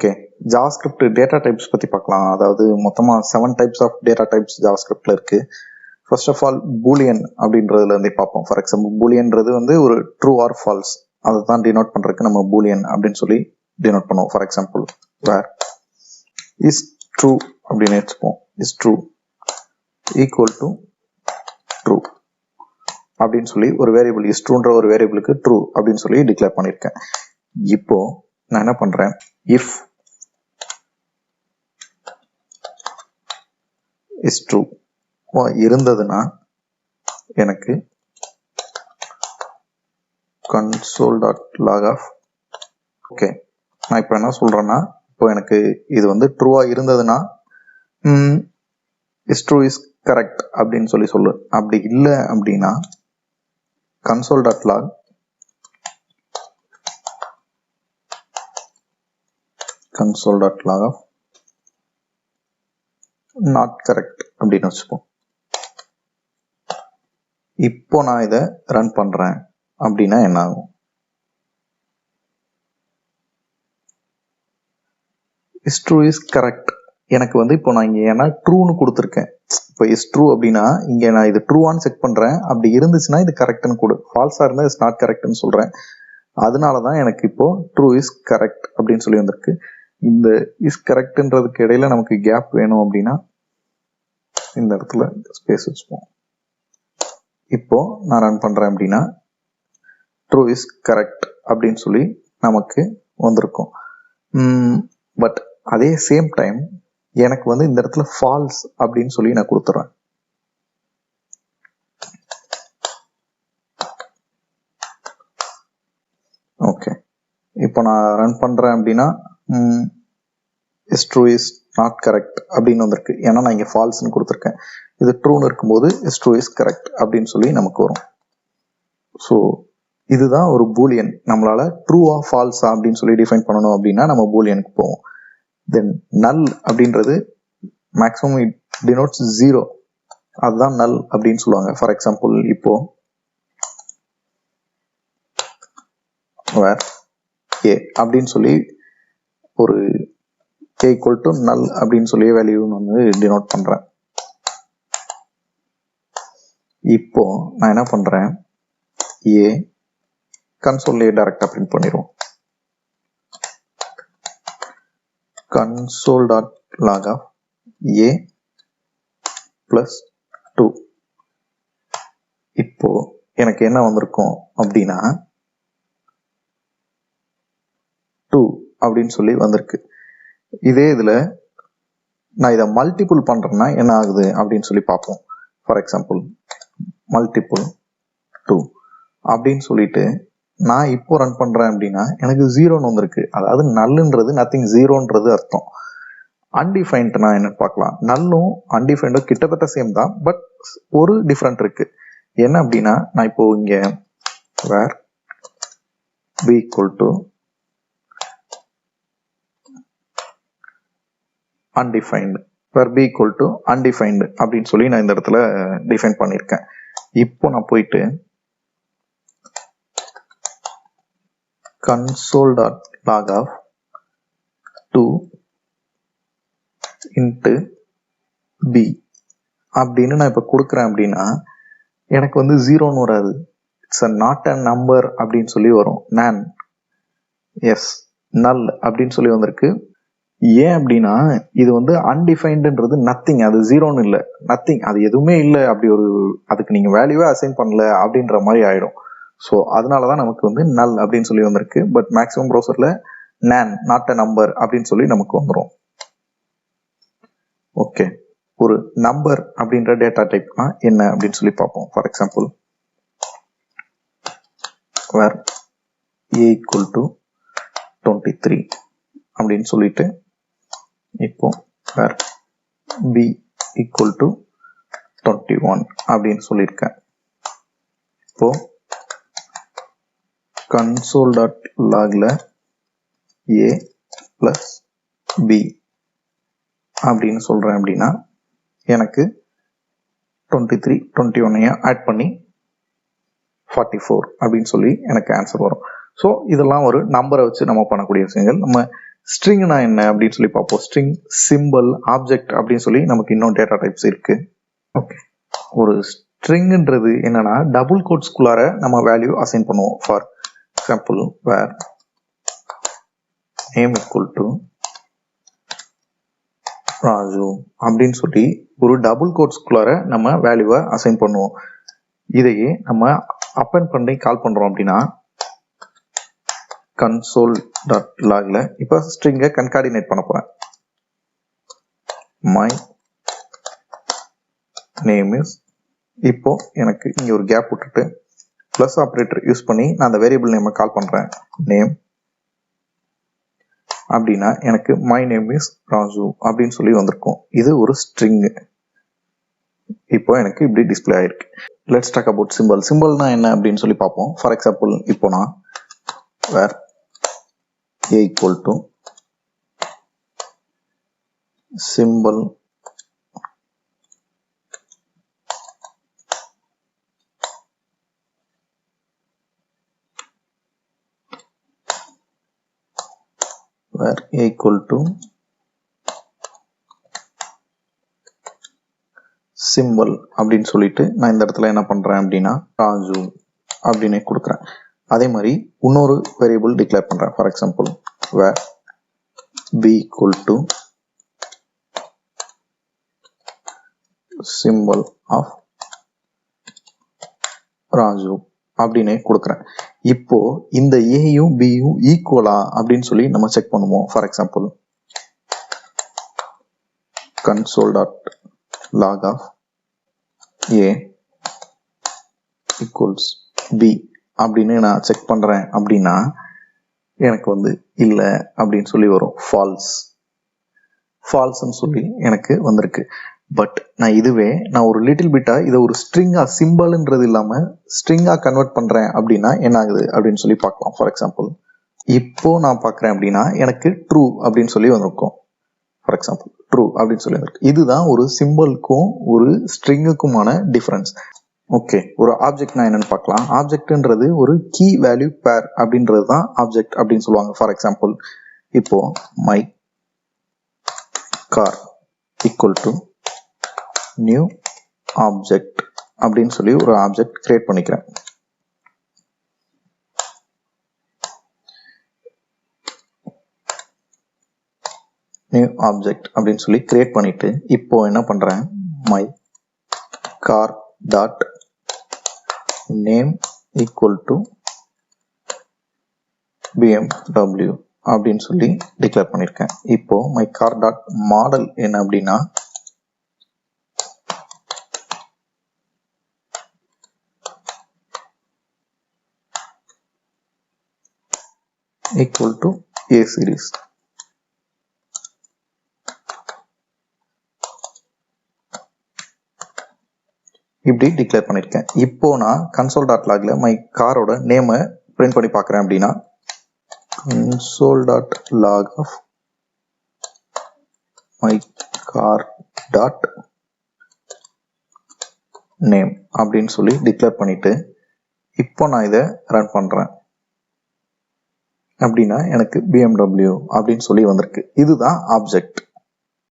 Okay, JavaScript data types பற்றி பார்க்கலாம். அதாவது மொத்தமாக 7 டைப்ஸ் ஆஃப் டேட்டா டைப்ஸ் ஜாவாஸ்கிரிப்டில் இருக்குது. ஃபர்ஸ்ட் ஆஃப் ஆல் பூலியன் அப்படின்றதுலேருந்தே பார்ப்போம். ஃபார் எக்ஸாம்பிள் பூலியன்றது வந்து ஒரு ட்ரூ ஆர் ஃபால்ஸ், அதை தான் டினோட் பண்ணுறதுக்கு நம்ம பூலியன் அப்படின்னு சொல்லி டினோட் பண்ணுவோம். For example where is true அப்படின்னு வச்சுப்போம். Is true equal to true அப்படின்னு சொல்லி ஒரு வேரியபிள் இஸ் ட்ரூன்ற ஒரு வேரியபிளுக்கு ட்ரூ அப்படின்னு சொல்லி டிக்ளேர் பண்ணியிருக்கேன். இப்போ நான் என்ன பண்றேன், இஃப் இஸ் ட்ரூ இருந்ததுன்னா எனக்கு console.log of ஓகே, நான் இப்போ என்ன சொல்றேன்னா, இப்போ எனக்கு இது வந்து ட்ரூவா இருந்ததுன்னா இஸ் ட்ரூ இஸ் கரெக்ட் அப்படின்னு சொல்லு. அப்படி இல்லை அப்படின்னா console.log of not correct அப்படின்னு வச்சுப்போம். இப்போ நான் இதை ரன் பண்றேன் அப்படின்னா என்ன ஆகும், இஸ் ட்ரூ இஸ் கரெக்ட் எனக்கு வந்து இப்போ நான் இங்க ஏன்னா ட்ரூன்னு கொடுத்துருக்கேன். இப்போ இஸ் ட்ரூ அப்படின்னா இங்க நான் இது ட்ரூவான்னு செக் பண்றேன். அப்படி இருந்துச்சுன்னா இது கரெக்ட்னு கொடு, ஃபால்ஸா இருந்தா இஸ் நாட் கரெக்ட்னு சொல்றேன். அதனாலதான் எனக்கு இப்போ ட்ரூ இஸ் கரெக்ட் அப்படின்னு சொல்லி வந்திருக்கு. இந்த இஸ் கரெக்ட்ன்றதுக்கு இடையில நமக்கு கேப் வேணும் அப்படின்னா இந்த இடத்துல ஸ்பேஸ் வச்சுப்போம். இப்போ நான் ரன் பண்றேன் அப்படின்னா ட்ரூ இஸ் கரெக்ட் அப்படின்னு சொல்லி நமக்கு வந்திருக்கும். பட் அதே சேம் டைம் எனக்கு வந்து இந்த இடத்துல ஃபால்ஸ் அப்படின்னு சொல்லி நான் கொடுத்துறேன். ஓகே, இப்போ நான் ரன் பண்றேன் அப்படின்னா is true is not correct அப்படின்னு வந்திருக்கு. ஏன்னா நான் இங்க ஃபால்ஸ்ன்னு கொடுத்துருக்கேன். இது ட்ரூன்னு இருக்கும்போது இஸ் ட்ரூ இஸ் கரெக்ட் அப்படின்னு சொல்லி நமக்கு வரும். ஸோ இதுதான் ஒரு பூலியன். நம்மளால ட்ரூவா ஃபால்ஸா அப்படின்னு சொல்லி டிஃபைன் பண்ணணும் அப்படின்னா நம்ம பூலியனுக்கு போவோம். தென் நல் அப்படின்றது மேக்ஸிமம் இட் டினோட்ஸ் 0, அதுதான் நல் அப்படின்னு சொல்லுவாங்க. ஃபார் எக்ஸாம்பிள் இப்போ வேர் ஏ அப்படின்னு சொல்லி ஒரு ஏ ஈக்குவல் டு நல் அப்படின்னு சொல்லி வேல்யூன்னு வந்து டினோட் பண்றேன். இப்போ நான் என்ன பண்றேன், ஏ கன்சோல்லே டைரக்டா பிரிண்ட் பண்ணிடுவோம். console.log of a plus 2. இப்போ எனக்கு என்ன வந்திருக்கும் அப்படின்னா 2 அப்படின்னு சொல்லி வந்திருக்கு. இதே இதுல நான் இதை மல்டிபிள் பண்றேன்னா என்ன ஆகுது அப்படின்னு சொல்லி பார்ப்போம். ஃபார் எக்ஸாம்பிள் மல்டிபிள் 2 அப்படின்னு சொல்லிட்டு நான் இப்போ ரன் பண்றேன் அப்படின்னா எனக்கு 0ன்னு வந்திருக்கு. அதாவது நல்லுன்றது நத்திங், 0ன்றது அர்த்தம். அன்டிஃபைன்ட் நான் என்ன பார்க்கலாம், நல்லும் அன்டிஃபைண்டும் கிட்டத்தட்ட சேம் தான், பட் ஒரு டிஃபரெண்ட் இருக்கு. என்ன அப்படின்னா நான் இப்போ இங்க வேர் b equal to undefined, where b equal to undefined அப்படின்னு சொல்லி நான் இந்த இடத்துல டிஃபைன் பண்ணியிருக்கேன். இப்போ நான் போயிட்டு console.log of 2 into b அப்படின்னு நான் இப்ப கொடுக்குறேன் அப்படின்னா எனக்கு வந்து 0ன்னு வராது. இட்ஸ் நாட் அ நம்பர் அப்படின்னு சொல்லி வரும். நான் எஸ் நல் அப்படின்னு சொல்லி வந்திருக்கு. ஏன் அப்படின்னா இது வந்து அன்டிஃபைன்டுன்றது நத்திங், அது 0ன்னு இல்லை, நத்திங், அது எதுவுமே இல்லை. அப்படி ஒரு அதுக்கு நீங்க வேல்யூவே அசைன் பண்ணல அப்படின்ற மாதிரி ஆயிடும். ஸோ அதனாலதான் நமக்கு வந்து நல் அப்படின்னு சொல்லி வந்திருக்கு. பட் மேக்ஸிமம் ப்ரௌசர்ல நான் நாட் அ நம்பர் அப்படின்னு சொல்லி நமக்கு வந்துடும். ஓகே, ஒரு நம்பர் அப்படின்ற டேட்டா டைப்னா என்ன அப்படின்னு சொல்லி பார்ப்போம். For example where a equal to 23 அப்படின்னு சொல்லிட்டு இப்போ வேர் b equal to 21 அப்படின்னு சொல்லியிருக்கேன். இப்போ console.logல a plus b அப்படின்னு சொல்றேன் அப்படின்னா எனக்கு 23 21 ஆட் பண்ணி 44 அப்படின்னு சொல்லி எனக்கு ஆன்சர் வரும். ஸோ இதெல்லாம் ஒரு நம்பரை வச்சு நம்ம பண்ணக்கூடிய விஷயங்கள். நம்ம ஸ்ட்ரிங்னா என்ன அப்படின்னு சொல்லி பார்ப்போம். ஸ்ட்ரிங், சிம்பிள், ஆப்ஜெக்ட் அப்படின்னு சொல்லி நமக்கு இன்னும் டேட்டா டைப்ஸ் இருக்கு. ஓகே, ஒரு ஸ்ட்ரிங்ன்றது என்னன்னா டபுள் கோட்ஸ்குள்ளார நம்ம வேல்யூ அசைன் பண்ணுவோம். For example where name equal to Raju அப்படின்னு சொல்லி ஒரு டபுள் கோட்ஸ்குள்ளார நம்ம வேல்யூவை அசைன் பண்ணுவோம். இதையே நம்ம அப்பெண்ட் பண்ணி கால் பண்றோம் அப்படின்னா console.logல இப்போ ஸ்ட்ரிங்கை கன்கார்டினேட் பண்ண போறேன். my name is, இப்போ எனக்கு இங்க ஒரு கேப் விட்டுட்டு பிளஸ் ஆபரேட்டர் யூஸ் பண்ணி நான் அந்த வேரியபிள் நேமை கால் பண்றேன். நேம் அப்படின்னா எனக்கு my name is ராஜு அப்படின்னு சொல்லி வந்திருக்கும். இது ஒரு ஸ்ட்ரிங். இப்போ எனக்கு இப்படி டிஸ்பிளே ஆயிருக்கு. Let's talk about simple. சிம்பிள்னா என்ன அப்படின்னு சொல்லி பார்ப்போம். ஃபார் எக்ஸாம்பிள் இப்போ நான் வேர் a equal to symbol where a equal to symbol அப்படின்னு சொல்லிட்டு நான் இந்த இடத்துல என்ன பண்றேன் அப்படின்னா ராஜு அப்படின்னு கொடுக்குறேன். அதே மாதிரி இன்னொரு வேரியபிள் டிக்ளேர் பண்றேன். For example where b equal to symbol of Raju அப்படின்னு கொடுக்குறேன். இப்போ இந்த ஏயும் பியும் ஈக்குவலா அப்படின்னு சொல்லி நம்ம செக் பண்ணுவோம். For example console.log of a equals b அப்படின்னு நான் செக் பண்றேன் அப்படின்னா எனக்கு வந்து இல்லை அப்படின்னு சொல்லி வரும். ஃபால்ஸ்ன்னு சொல்லி எனக்கு வந்திருக்கு. பட் நான் இதுவே நான் ஒரு லிட்டில் பிட்டா இதை ஒரு ஸ்ட்ரிங்கா, சிம்பிள்ன்றது இல்லாம ஸ்ட்ரிங்கா கன்வெர்ட் பண்றேன் அப்படின்னா என்ன ஆகுது அப்படின்னு சொல்லி பார்க்கலாம். ஃபார் எக்ஸாம்பிள் இப்போ நான் பார்க்குறேன் அப்படின்னா எனக்கு ட்ரூ அப்படின்னு சொல்லி வந்திருக்கும். ஃபார் எக்ஸாம்பிள் ட்ரூ அப்படின்னு சொல்லி வந்திருக்கு. இதுதான் ஒரு சிம்பிளுக்கும் ஒரு ஸ்ட்ரிங்குக்குமான டிஃபரன்ஸ். ஓகே, ஒரு ஆப்ஜெக்ட்னா என்னன்னு பார்க்கலாம். ஆப்ஜெக்ட்ன்றது ஒரு கீ வேல்யூ பேர் அப்படின்றது தான் ஆப்ஜெக்ட் அப்படின்னு சொல்லுவாங்க. ஃபார் எக்ஸாம்பிள் இப்போ my car equal to new object அப்படின்னு சொல்லி ஒரு ஆப்ஜெக்ட் கிரியேட் பண்ணிக்கிறேன். நியூ ஆப்ஜெக்ட் அப்படின்னு சொல்லி கிரியேட் பண்ணிட்டு இப்போ என்ன பண்றேன், my car dot name equal to BMW அப்படின்னு சொல்லி டிக்ளேர் பண்ணியிருக்கேன். இப்போ மை கார் டாட் மாடல் என்ன அப்படின்னா equal to A series. இப்படி டிக்ளேர் பண்ணிருக்கேன். இப்போ நான் console.logல மை காரோட நேமை பிரிண்ட் பண்ணி பார்க்குறேன் அப்படின்னா console.log of my car dot name அப்படின்னு சொல்லி டிக்ளேர் பண்ணிட்டு இப்போ நான் இதை ரன் பண்றேன் அப்படின்னா எனக்கு BMW அப்படின்னு சொல்லி வந்திருக்கு. இதுதான் ஆப்ஜெக்ட்.